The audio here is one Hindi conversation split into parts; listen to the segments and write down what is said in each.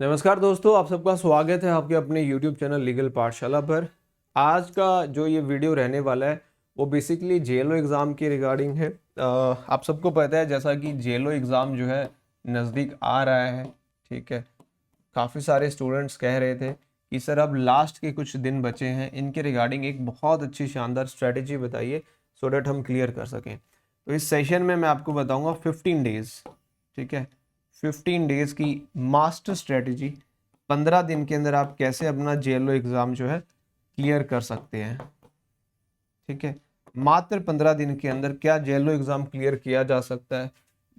नमस्कार दोस्तों, आप सबका स्वागत है आपके अपने YouTube चैनल लीगल पाठशाला पर। आज का जो ये वीडियो रहने वाला है वो बेसिकली जेएलओ एग्ज़ाम के रिगार्डिंग है। आप सबको पता है जैसा कि जेएलओ एग्ज़ाम जो है नज़दीक आ रहा है। ठीक है, काफ़ी सारे स्टूडेंट्स कह रहे थे कि सर अब लास्ट के कुछ दिन बचे हैं, इनके रिगार्डिंग एक बहुत अच्छी शानदार स्ट्रेटजी बताइए सो डैट हम क्लियर कर सकें। तो इस सेशन में मैं आपको बताऊँगा 15 डेज़। ठीक है, 15 डेज़ की मास्टर स्ट्रेटजी, 15 दिन के अंदर आप कैसे अपना जेएलओ एग्ज़ाम जो है क्लियर कर सकते हैं। ठीक है, मात्र 15 दिन के अंदर क्या जेएलओ एग्ज़ाम क्लियर किया जा सकता है?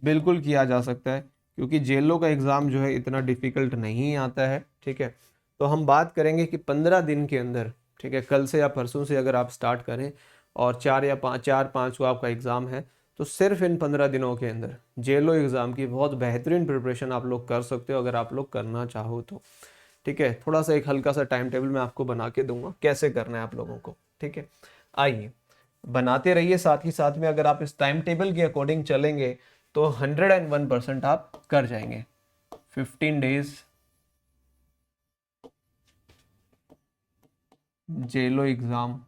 बिल्कुल किया जा सकता है, क्योंकि जेएलओ का एग्ज़ाम जो है इतना डिफ़िकल्ट नहीं आता है। ठीक है, तो हम बात करेंगे कि 15 दिन के अंदर, ठीक है, कल से या परसों से अगर आप स्टार्ट करें और 4 5 को आपका एग्ज़ाम है, तो सिर्फ इन 15 दिनों के अंदर जेएलओ एग्ज़ाम की बहुत बेहतरीन प्रिपरेशन आप लोग कर सकते हो, अगर आप लोग करना चाहो तो। ठीक है, थोड़ा सा एक हल्का सा टाइम टेबल मैं आपको बना के दूंगा कैसे करना है आप लोगों को। ठीक है, आइए बनाते रहिए, साथ ही साथ में अगर आप इस टाइम टेबल के अकॉर्डिंग चलेंगे तो 101% आप कर जाएंगे। 15 डेज जेएलओ एग्ज़ाम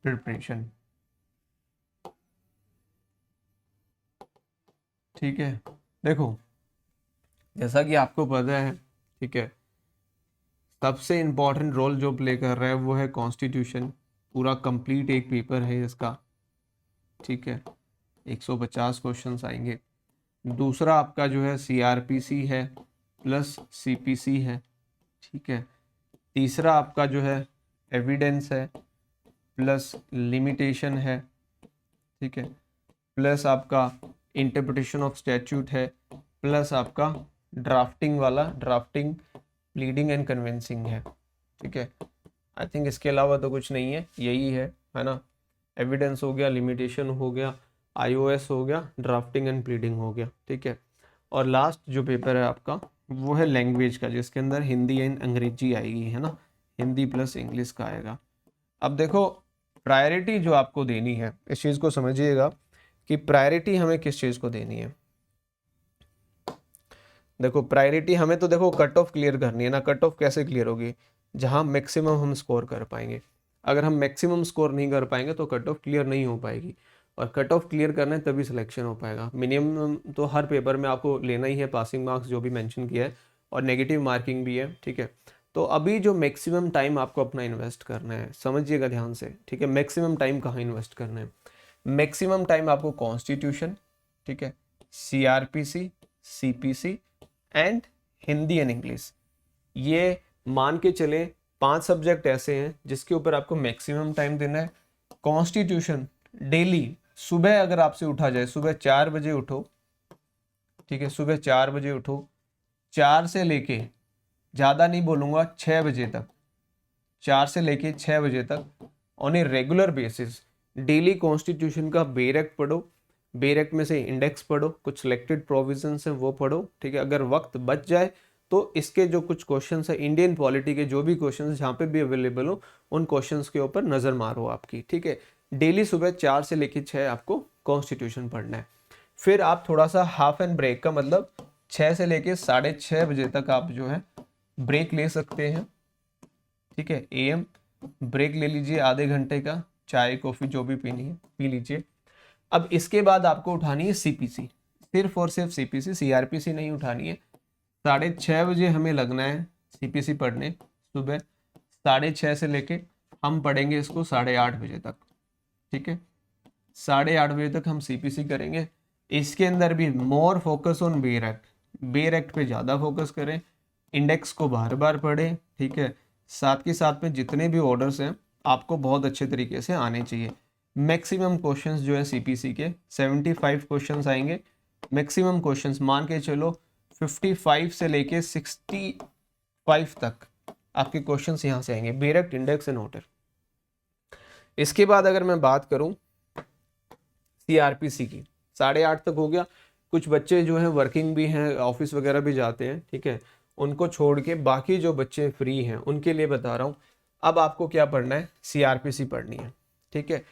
प्रिपरेशन। ठीक है, देखो जैसा कि आपको पता है, ठीक है, सबसे इम्पोर्टेंट रोल जो प्ले कर रहा है वो है कॉन्स्टिट्यूशन। पूरा कंप्लीट एक पेपर है इसका। ठीक है, 150 क्वेश्चंस आएंगे। दूसरा आपका जो है सीआरपीसी है प्लस सीपीसी है। ठीक है, तीसरा आपका जो है एविडेंस है प्लस लिमिटेशन है। ठीक है, प्लस आपका इंटरप्रिटेशन ऑफ स्टैट्यूट है, प्लस आपका ड्राफ्टिंग वाला ड्राफ्टिंग प्लीडिंग एंड कन्विंसिंग है। ठीक है, आई थिंक इसके अलावा तो कुछ नहीं है, यही है ना। एविडेंस हो गया, लिमिटेशन हो गया, आईओएस हो गया, ड्राफ्टिंग एंड प्लीडिंग हो गया। ठीक है, और लास्ट जो पेपर है आपका वो है लैंग्वेज का, जिसके अंदर हिंदी एंड अंग्रेजी आएगी, है ना, हिंदी प्लस इंग्लिश का आएगा। अब देखो प्रायोरिटी जो आपको देनी है, इस चीज़ को समझिएगा कि प्रायोरिटी हमें किस चीज़ को देनी है। देखो प्रायोरिटी हमें तो देखो कट ऑफ क्लियर करनी है ना। कट ऑफ कैसे क्लियर होगी? जहां मैक्सिमम हम स्कोर कर पाएंगे। अगर हम मैक्सिमम स्कोर नहीं कर पाएंगे तो कट ऑफ क्लियर नहीं हो पाएगी, और कट ऑफ क्लियर करना है तभी सिलेक्शन हो पाएगा। मिनिमम तो हर पेपर में आपको लेना ही है, पासिंग मार्क्स जो भी मेंशन किया है, और नेगेटिव मार्किंग भी है। ठीक है, तो अभी जो मैक्सिमम टाइम आपको अपना इन्वेस्ट करना है, समझिएगा ध्यान से। ठीक है, मैक्सिमम टाइम कहाँ इन्वेस्ट करना है? मैक्सिमम टाइम आपको कॉन्स्टिट्यूशन, ठीक है, CrPC, CPC and Hindi and English, ये मान के चले 5 सब्जेक्ट ऐसे हैं जिसके ऊपर आपको मैक्सिमम टाइम देना है। कॉन्स्टिट्यूशन डेली सुबह अगर आपसे उठा जाए, सुबह 4 बजे उठो। ठीक है, सुबह 4 बजे उठो, 4 से लेके, ज़्यादा नहीं बोलूँगा, 6 बजे तक, 4 से लेके 6 बजे तक on a regular basis daily constitution का बेर एक्ट पढ़ो। बेर एक्ट में से इंडेक्स पढ़ो, कुछ सिलेक्टेड प्रोविजंस हैं वो पढ़ो। ठीक है, अगर वक्त बच जाए तो इसके जो कुछ क्वेश्चंस है इंडियन पॉलिटी के, जो भी क्वेश्चंस जहाँ पे भी अवेलेबल हो, उन क्वेश्चंस के ऊपर नज़र मारो आपकी। ठीक है, डेली सुबह 4 से लेके 6 आपको कॉन्स्टिट्यूशन पढ़ना है। फिर आप थोड़ा सा हाफ एंड ब्रेक का, मतलब 6 से लेके 6:30 बजे तक आप जो है ब्रेक ले सकते हैं। ठीक है, एएम ब्रेक ले लीजिए आधे घंटे का, चाय कॉफ़ी जो भी पीनी है पी लीजिए। अब इसके बाद आपको उठानी है सीपीसी, सिर्फ और सिर्फ सीपीसी, सीआरपीसी नहीं उठानी है। 6:30 बजे हमें लगना है सीपीसी पढ़ने सुबह। 6:30 से लेके हम पढ़ेंगे इसको 8:30 बजे तक। ठीक है, 8:30 बजे तक हम सीपीसी करेंगे। इसके अंदर भी मोर फोकस ऑन बेर एक्ट, बेर एक्ट पे ज़्यादा फोकस करें, इंडेक्स को बार बार पढ़ें। ठीक है, साथ के साथ में जितने भी ऑर्डर्स हैं आपको बहुत अच्छे तरीके से आने चाहिए। मैक्सिमम क्वेश्चंस जो है सीपीसी के 75 क्वेश्चंस आएंगे। मैक्सिमम क्वेश्चंस मान के चलो 55 से लेके 65 तक आपके क्वेश्चंस यहाँ से आएंगे, बेर एक्ट, इंडेक्स एंड ऑर्डर। इसके बाद अगर मैं बात करूं सीआरपीसी की, 8:30 तक हो गया। कुछ बच्चे जो हैं वर्किंग भी हैं, ऑफिस वगैरह भी जाते हैं। ठीक है, उनको छोड़ के बाकी जो बच्चे फ्री हैं उनके लिए बता रहा हूँ, अब आपको क्या पढ़ना है? सीआरपीसी पढ़नी है। ठीक है,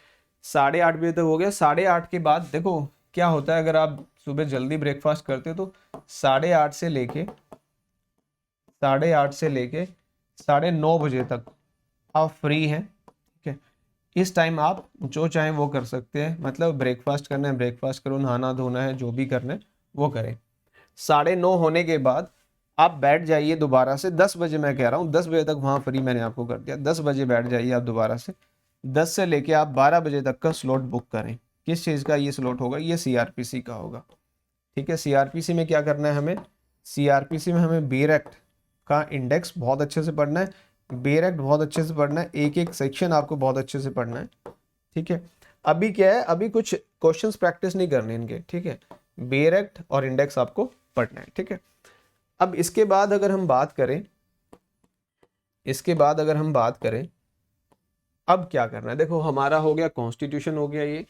8:30 बजे तक हो गया। 8:30 के बाद देखो क्या होता है, अगर आप सुबह जल्दी ब्रेकफास्ट करते हो तो 8:30 से लेके 9:30 बजे तक आप फ्री हैं। ठीक है, इस टाइम आप जो चाहें वो कर सकते हैं, मतलब ब्रेकफास्ट करना है ब्रेकफास्ट करो, नहाना धोना है जो भी करना है वो करें। 9:30 होने के बाद आप बैठ जाइए दोबारा से 10 बजे, मैं कह रहा हूँ 10 बजे तक वहाँ फ्री मैंने आपको कर दिया, 10 बजे बैठ जाइए आप दोबारा से। 10 से लेके आप 12 बजे तक का स्लॉट बुक करें। किस चीज़ का ये स्लॉट होगा, ये सीआरपीसी का होगा। ठीक है, सीआरपीसी में क्या करना है हमें, सीआरपीसी में हमें बेयर एक्ट का इंडेक्स बहुत अच्छे से पढ़ना है, बेयर एक्ट बहुत अच्छे से पढ़ना है, एक एक सेक्शन आपको बहुत अच्छे से पढ़ना है। ठीक है, अभी क्या है, अभी कुछ क्वेश्चंस प्रैक्टिस नहीं करने इनके। ठीक है, बेयर एक्ट और इंडेक्स आपको पढ़ना है। ठीक है, अब इसके बाद अगर हम बात करें, अब क्या करना है, देखो हमारा हो गया कॉन्स्टिट्यूशन, हो गया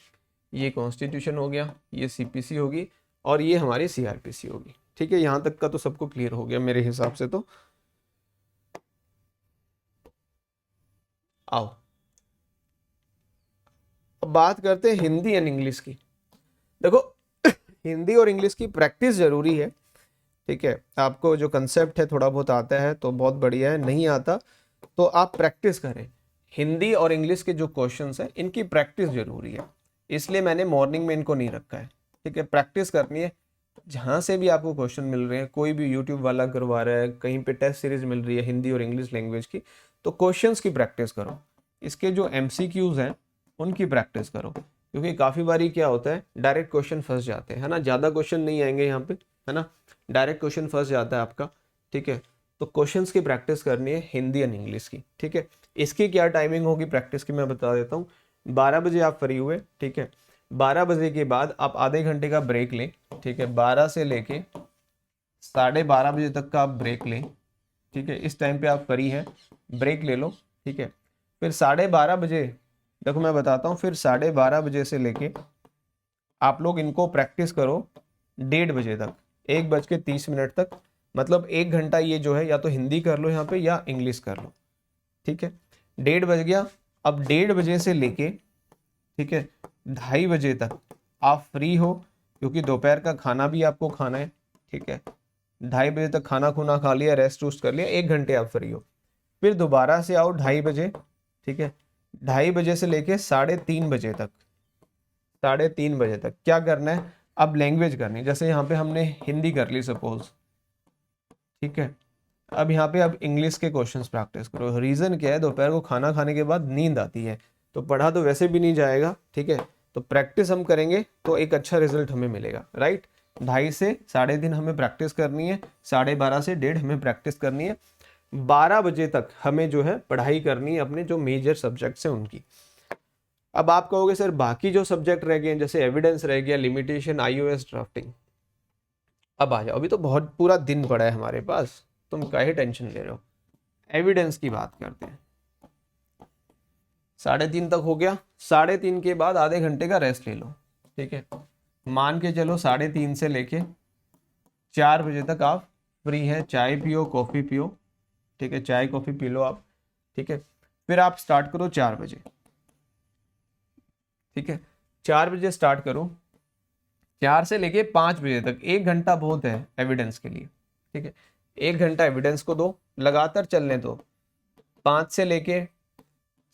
ये कॉन्स्टिट्यूशन हो गया, ये सीपीसी होगी और ये हमारी सीआरपीसी होगी। ठीक है, यहां तक का तो सबको क्लियर हो गया मेरे हिसाब से। तो आओ अब बात करते हैं हिंदी एंड इंग्लिश की। देखो हिंदी और इंग्लिश की प्रैक्टिस जरूरी है। ठीक है, आपको जो कंसेप्ट है थोड़ा बहुत आता है तो बहुत बढ़िया है, नहीं आता तो आप प्रैक्टिस करें। हिंदी और इंग्लिश के जो क्वेश्चंस हैं इनकी प्रैक्टिस जरूरी है, इसलिए मैंने मॉर्निंग में इनको नहीं रखा है। ठीक है, प्रैक्टिस करनी है। जहाँ से भी आपको क्वेश्चन मिल रहे हैं, कोई भी यूट्यूब वाला करवा रहा है, कहीं पे टेस्ट सीरीज मिल रही है हिंदी और इंग्लिश लैंग्वेज की, तो क्वेश्चंस की प्रैक्टिस करो। इसके जो एमसीक्यूज हैं उनकी प्रैक्टिस करो, क्योंकि काफ़ी बारी क्या होता है डायरेक्ट क्वेश्चन फंस जाते हैं, है ना, ज़्यादा क्वेश्चन नहीं आएंगे यहाँ पे, है ना, डायरेक्ट क्वेश्चन फंस जाता है आपका। ठीक है, तो क्वेश्चंस की प्रैक्टिस करनी है हिंदी एंड इंग्लिश की। ठीक है, इसकी क्या टाइमिंग होगी प्रैक्टिस की मैं बता देता हूँ। 12 बजे आप फ्री हुए, ठीक है, 12 बजे के बाद आप आधे घंटे का ब्रेक लें। ठीक है, 12 से लेके 12:30 बजे तक का आप ब्रेक लें। ठीक है, इस टाइम पे आप फ्री है, ब्रेक ले लो। ठीक है, फिर 12:30 बजे, देखो मैं बताता हूँ, फिर 12:30 बजे से लेके आप लोग इनको प्रैक्टिस करो 1:30 बजे तक, 1:30 तक, मतलब 1 घंटा ये जो है या तो हिंदी कर लो यहाँ पे या इंग्लिश कर लो। ठीक है, 1:30 बज गया, अब 1:30 बजे से लेके, ठीक है, 2:30 बजे तक आप फ्री हो, क्योंकि दोपहर का खाना भी आपको खाना है। ठीक है, 2:30 बजे तक खाना खुना खा लिया, रेस्ट वूस्ट कर लिया, 1 घंटे आप फ्री हो। फिर दोबारा से आओ 2:30 बजे। ठीक है, 2:30 बजे से लेके 3:30 बजे तक, 3:30 बजे तक क्या करना है, अब लैंग्वेज करनी है। जैसे यहाँ पे हमने हिंदी कर ली सपोज, ठीक है, अब यहाँ पे अब इंग्लिश के क्वेश्चंस प्रैक्टिस करो। रीज़न क्या है, दोपहर को खाना खाने के बाद नींद आती है, तो पढ़ा तो वैसे भी नहीं जाएगा। ठीक है, तो प्रैक्टिस हम करेंगे तो एक अच्छा रिजल्ट हमें मिलेगा, राइट। 2:30 से 3:30 हमें प्रैक्टिस करनी है, 12:30 से 1:30 हमें प्रैक्टिस करनी है, 12 बजे तक हमें जो है पढ़ाई करनी है अपने जो मेजर सब्जेक्ट्स हैं उनकी। अब आप कहोगे सर बाकी जो सब्जेक्ट रह गए, जैसे एविडेंस रह गया, लिमिटेशन, आईओएस, ड्राफ्टिंग, अब आ जाओ, अभी तो बहुत पूरा दिन पड़ा है हमारे पास, तुम काहे टेंशन ले रहे हो। एविडेंस की बात करते हैं। 3:30 तक हो गया, 3:30 के बाद आधे घंटे का रेस्ट ले लो। ठीक है, मान के चलो 3:30 से लेके 4 बजे तक आप फ्री है, चाय पियो कॉफ़ी पियो। ठीक है, चाय कॉफ़ी पी लो आप। ठीक है, फिर आप स्टार्ट करो 4 बजे। ठीक है, 4 बजे स्टार्ट करो, 4 से लेके 5 बजे तक 1 घंटा बहुत है एविडेंस के लिए। ठीक है, 1 घंटा एविडेंस को दो, लगातार चलने दो। 5 से लेके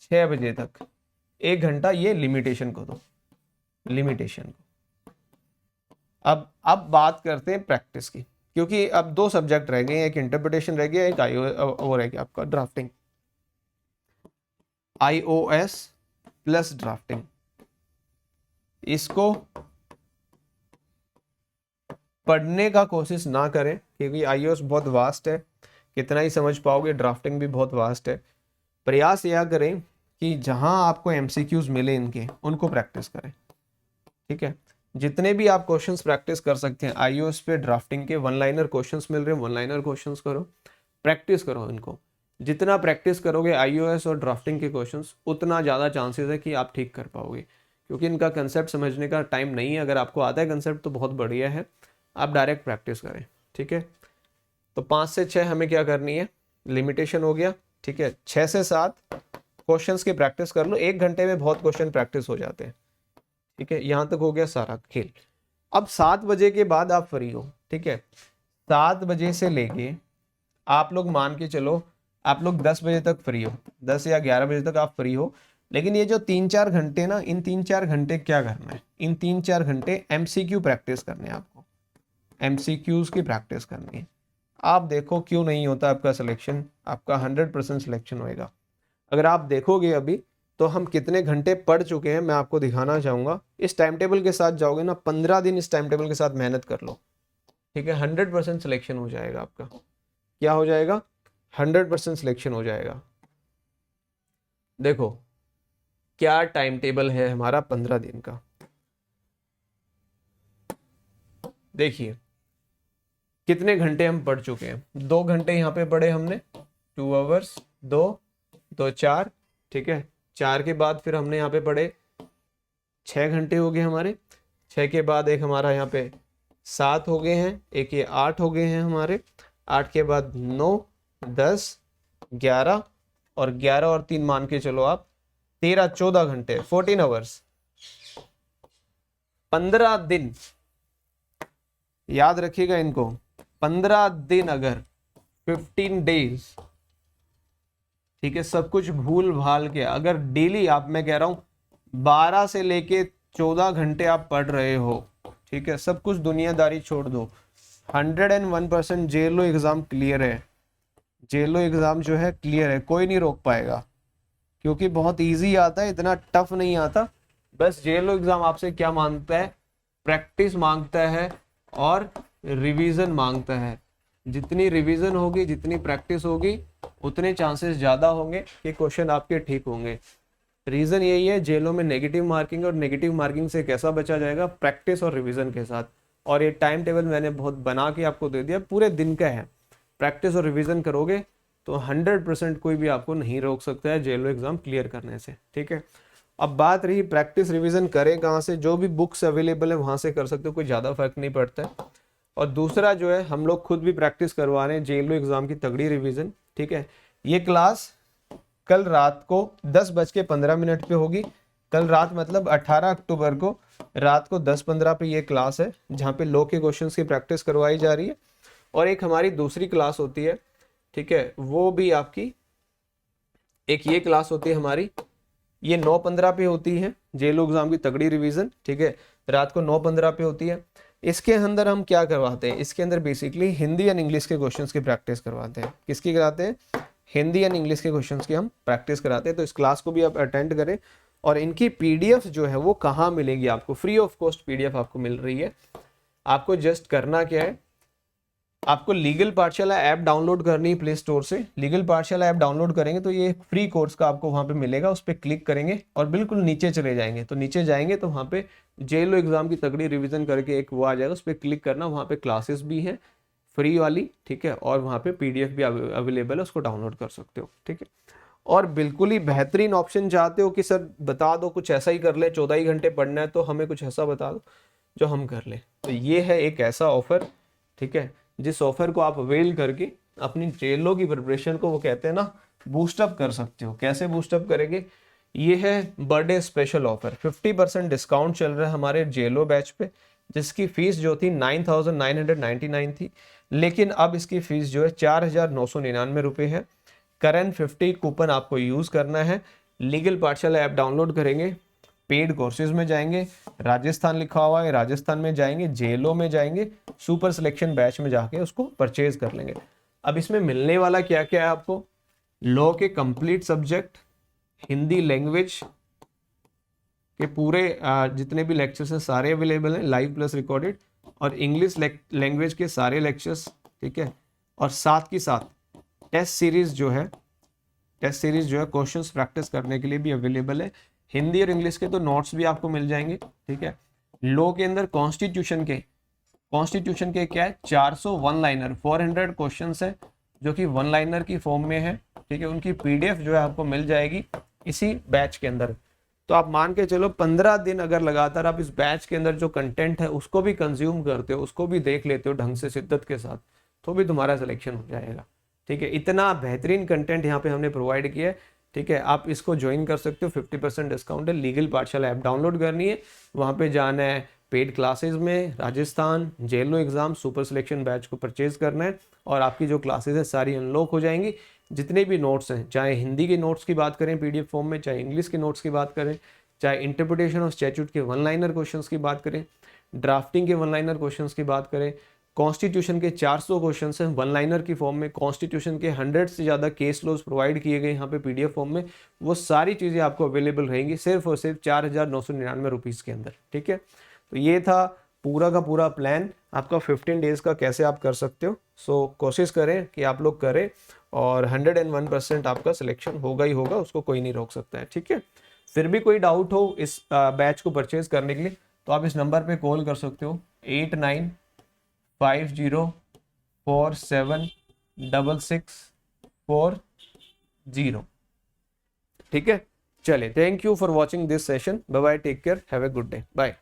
6 बजे तक 1 घंटा ये लिमिटेशन को दो, लिमिटेशन को। अब बात करते हैं प्रैक्टिस की, क्योंकि अब 2 सब्जेक्ट रह गए, एक इंटरप्रिटेशन रह गया, एक आईओ रह गया आपका ड्राफ्टिंग, आईओएस प्लस ड्राफ्टिंग। इसको पढ़ने का कोशिश ना करें, क्योंकि आईओएस बहुत वास्ट है, कितना ही समझ पाओगे, ड्राफ्टिंग भी बहुत वास्ट है। प्रयास यह करें कि जहां आपको एमसीक्यूज मिले इनके, उनको प्रैक्टिस करें। ठीक है, जितने भी आप क्वेश्चंस प्रैक्टिस कर सकते हैं आईओएस पे, ड्राफ्टिंग के 1 लाइनर क्वेश्चंस मिल रहे हैं, 1 लाइनर क्वेश्चंस करो, प्रैक्टिस करो इनको। जितना प्रैक्टिस करोगे आईओएस और ड्राफ्टिंग के क्वेश्चंस, उतना ज़्यादा चांसेस है कि आप ठीक कर पाओगे, क्योंकि इनका कंसेप्ट समझने का टाइम नहीं है। अगर आपको आता है कंसेप्ट तो बहुत बढ़िया है, आप डायरेक्ट प्रैक्टिस करें। ठीक है, तो 5 से 6 हमें क्या करनी है, लिमिटेशन हो गया। ठीक है, 6 से 7 क्वेश्चंस की प्रैक्टिस कर लो, 1 घंटे में बहुत क्वेश्चन प्रैक्टिस हो जाते हैं। ठीक है, यहाँ तक हो गया सारा खेल। अब 7 बजे के बाद आप फ्री हो, ठीक है। 7 बजे से लेके आप लोग मान के चलो आप लोग 10 बजे तक फ्री हो, 10 या 11 बजे तक आप फ्री हो। लेकिन ये जो 3-4 घंटे ना, इन 3-4 घंटे क्या करना है, इन 3-4 घंटे एमसीक्यू प्रैक्टिस करने हैं आपको, एमसीक्यूज की प्रैक्टिस करनी है। आप देखो क्यों नहीं होता आपका सिलेक्शन, आपका 100% सिलेक्शन होएगा। अगर आप देखोगे अभी तो हम कितने घंटे पढ़ चुके हैं मैं आपको दिखाना चाहूँगा। इस टाइम टेबल के साथ जाओगे ना, 15 दिन इस टाइम टेबल के साथ मेहनत कर लो, ठीक है, 100% सिलेक्शन हो जाएगा आपका। क्या हो जाएगा? 100% सिलेक्शन हो जाएगा। देखो क्या टाइम टेबल है हमारा 15 दिन का। देखिए कितने घंटे हम पढ़ चुके हैं, 2 घंटे यहाँ पे पढ़े हमने, 2 आवर्स, 2 4, ठीक है। 4 के बाद फिर हमने यहाँ पे पढ़े 6 घंटे हो गए हमारे, 6 के बाद एक हमारा यहाँ पे 7 हो गए हैं, एक ये 8 हो गए हैं हमारे, 8 के बाद 9 10 11, और 11 और 3 मान के चलो आप 13 14 घंटे, 14 आवर्स, 15 दिन। याद रखिएगा इनको, 15 दिन, अगर 15 डेज, ठीक है, सब कुछ भूल भाल के अगर डेली आप, मैं कह रहा हूं 12 से लेके 14 घंटे आप पढ़ रहे हो, ठीक है, सब कुछ दुनियादारी छोड़ दो, 101% जेलो एग्जाम क्लियर है। जेलो एग्जाम जो है क्लियर है, कोई नहीं रोक पाएगा, क्योंकि बहुत इजी आता है, इतना टफ नहीं आता। बस जेलो एग्जाम आपसे क्या मांगता है? प्रैक्टिस मांगता है और रिवीजन मांगता है। जितनी रिवीजन होगी, जितनी प्रैक्टिस होगी, उतने चांसेस ज़्यादा होंगे कि क्वेश्चन आपके ठीक होंगे। रीज़न यही है, जेलो में नेगेटिव मार्किंग, और नेगेटिव मार्किंग से कैसा बचा जाएगा? प्रैक्टिस और रिवीजन के साथ। और ये टाइम टेबल मैंने बहुत बना के आपको दे दिया, पूरे दिन का है। प्रैक्टिस और रिवीजन करोगे तो 100% कोई भी आपको नहीं रोक सकता है जेलो एग्जाम क्लियर करने से, ठीक है। अब बात रही प्रैक्टिस रिवीजन करें कहाँ से, जो भी बुक्स अवेलेबल है वहाँ से कर सकते हो, कोई ज़्यादा फर्क नहीं पड़ता है। और दूसरा जो है, हम लोग खुद भी प्रैक्टिस करवा रहे हैं जेलो एग्जाम की तगड़ी रिवीजन, ठीक है। ये क्लास कल रात को 10:15 पे होगी। कल रात मतलब 18 अक्टूबर को रात को 10:15 पे ये क्लास है, जहाँ पे लॉ के क्वेश्चंस की प्रैक्टिस करवाई जा रही है। और एक हमारी दूसरी क्लास होती है, ठीक है, वो भी आपकी एक ये क्लास होती है हमारी, ये 9:15 पे होती है, जेलो एग्जाम की तगड़ी रिवीजन, ठीक है, रात को 9:15 पे होती है। इसके अंदर हम क्या करवाते हैं? इसके अंदर बेसिकली हिंदी एंड इंग्लिश के क्वेश्चंस की प्रैक्टिस करवाते हैं। किसकी कराते हैं? हिंदी एंड इंग्लिश के क्वेश्चंस की हम प्रैक्टिस कराते हैं। तो इस क्लास को भी आप अटेंड करें। और इनकी पीडीएफ जो है वो कहाँ मिलेगी आपको? फ्री ऑफ कॉस्ट पीडीएफ आपको मिल रही है। आपको जस्ट करना क्या है, आपको लीगल पाठशाला ऐप डाउनलोड करनी है प्ले स्टोर से। लीगल पाठशाला ऐप डाउनलोड करेंगे तो ये फ्री कोर्स का आपको वहाँ पे मिलेगा, उस पर क्लिक करेंगे और बिल्कुल नीचे चले जाएंगे। तो नीचे जाएंगे तो वहाँ पे जेलो एग्जाम की तगड़ी रिवीजन करके एक वो आ जाएगा, उस पर क्लिक करना। वहाँ पे क्लासेस भी है फ्री वाली, ठीक है, और वहाँ पे पीडीएफ भी अवेलेबल है, उसको डाउनलोड कर सकते हो, ठीक है। और बिल्कुल ही बेहतरीन ऑप्शन चाहते हो कि सर बता दो कुछ ऐसा ही कर ले, 14 ही घंटे पढ़ना है तो हमें कुछ ऐसा बता दो जो हम कर ले, तो ये है एक ऐसा ऑफर, ठीक है, जिस ऑफर को आप अवेल करके अपनी जेलो की प्रिपरेशन को, वो कहते हैं ना, बूस्टअप कर सकते हो। कैसे बूस्टअप करेंगे? ये है बर्थडे स्पेशल ऑफर, 50% डिस्काउंट चल रहा है हमारे जेलो बैच पे, जिसकी फीस जो थी 9,999 थी, लेकिन अब इसकी फीस जो है 4,999 रुपये है। करंट 50 कूपन आपको यूज़ करना है। लीगल पाठशाला ऐप डाउनलोड करेंगे, पेड कोर्सेज में जाएंगे, राजस्थान लिखा हुआ है राजस्थान में जाएंगे, जेलो में जाएंगे, सुपर सिलेक्शन बैच में जाके उसको परचेज कर लेंगे। अब इसमें मिलने वाला क्या क्या है आपको? लॉ के कंप्लीट सब्जेक्ट, हिंदी लैंग्वेज के पूरे जितने भी लेक्चर्स हैं सारे अवेलेबल हैं, लाइव प्लस रिकॉर्डेड, और इंग्लिश लैंग्वेज के सारे लेक्चर्स, ठीक है। और साथ ही साथ टेस्ट सीरीज जो है क्वेश्चंस प्रैक्टिस करने के लिए भी अवेलेबल है। हिंदी और इंग्लिश के तो नोट्स भी आपको मिल जाएंगे, ठीक है। लॉ के अंदर कॉन्स्टिट्यूशन के क्या है, 400 वन लाइनर, 400 क्वेश्चंस है जो कि वन लाइनर की फॉर्म में है, ठीक है। उनकी पीडीएफ जो है आपको मिल जाएगी इसी बैच के अंदर। तो आप मान के चलो 15 दिन अगर लगातार आप इस बैच के अंदर जो कंटेंट है उसको भी कंज्यूम करते हो, उसको भी देख लेते हो ढंग से, शिद्दत के साथ, तो भी तुम्हारा सिलेक्शन हो जाएगा, ठीक है। इतना बेहतरीन कंटेंट यहाँ पे हमने प्रोवाइड किया है, ठीक है। आप इसको ज्वाइन कर सकते हो, 50% डिस्काउंट है। लीगल पाठशाला ऐप डाउनलोड करनी है, वहाँ पे जाना है, पेड क्लासेस में Rajasthan, JLO exam, super selection batch को परचेज करना है और आपकी जो क्लासेस है सारी अनलॉक हो जाएंगी। जितने भी नोट्स हैं, चाहे हिंदी के नोट्स की बात करें पीडीएफ फॉर्म में, चाहे इंग्लिश के नोट्स की बात करें, चाहे इंटरप्रिटेशन ऑफ स्टैट्यूट के वन लाइनर क्वेश्चंस की बात करें, ड्राफ्टिंग के वन लाइनर क्वेश्चंस की बात करें, कॉन्स्टिट्यूशन के 400 क्वेश्चन हैं वन लाइनर की फॉर्म में, कॉन्स्टिट्यूशन के 100 से ज़्यादा केस लॉज प्रोवाइड किए गए यहाँ पे पीडीएफ फॉर्म में, वो सारी चीज़ें आपको अवेलेबल रहेंगी सिर्फ और सिर्फ 4,999 रुपीज़ के अंदर। ठीक है, तो ये था पूरा का पूरा प्लान आपका 15 डेज़ का, कैसे आप कर सकते हो। सो कोशिश करें कि आप लोग करें और 101% आपका सिलेक्शन होगा ही होगा, उसको कोई नहीं रोक सकता है। ठीक है, फिर भी कोई डाउट हो इस बैच को परचेज करने के लिए तो आप इस नंबर पे कॉल कर सकते हो 8950476640। ठीक है, चलिए, thank you for watching this session, bye bye, take care, have a good day, bye.